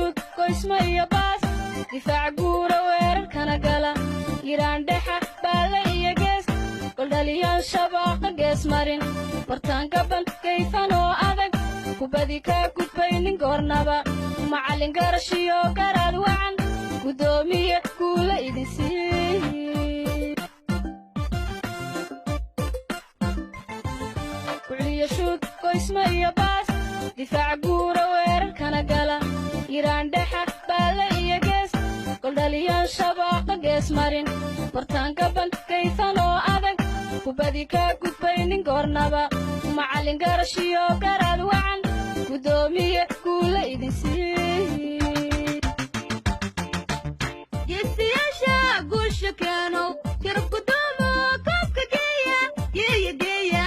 shuud qoysma iyo baas difaac guura weerarkana gala giraan dhexa baale iyo gees goldhaliyaan shabaaqa gees marin bartaanka ban kayfan oo adag kubadii kaa gudbaynin goornaba macallin garashiyo garaad wacan guddoomiye guula idin sii kucliya shuud qoysma iyo baas difaac guura weerarkana gala giraan dhexa baale iyo gees goldhaliyaan shabaaqa gees marin bartaanka ban kayfan oo adag kubadii kaa gudbaynin goornaba macallin garashiyo garaad wacan guddoomiye guula idin sii geesiyaasha guusha keenow tirab gudoomo koobka geeya geeya geeya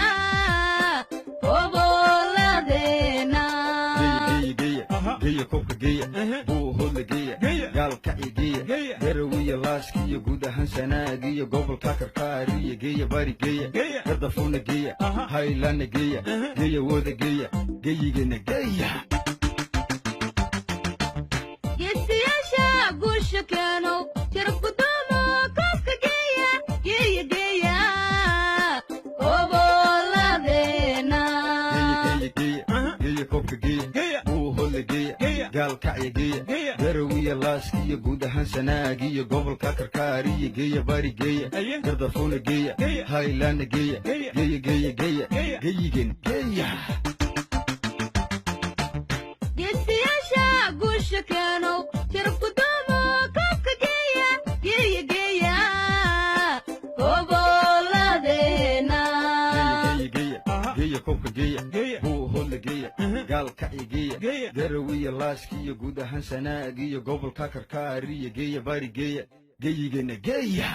obooladeena geeya koobka geeya buu hodla geeya gaalka geeya darawiya laaskiyo guud ahaan sanaagiyo gobolka karkaariyo geeya bari geeya gardafuna geeya haylana geeya geeya wada geeya geeyigana geeya geesiyaasha guusha keenow tirab gudoomo koobka geeya geeya geeya obooladeena geeya koobka geeya buu hodla geeya gaalka geeya darawiya laaskiyo guud ahaan sanaagiyo gobolka karkaariyo geeya bari geeya gardafuna geeya haylana geeya geeya geeya geeya geeyigana geeya geesiyaasha guusha keenow tirab gudoomo koobka geeya geeya geeya obooladeena geeya koobka geeya buu hodla geeya gaalka geeya darawiya laaskiyo guud ahaan sanaagiyo gobolka karkaariyo geeya bari geeya geeyigana geeya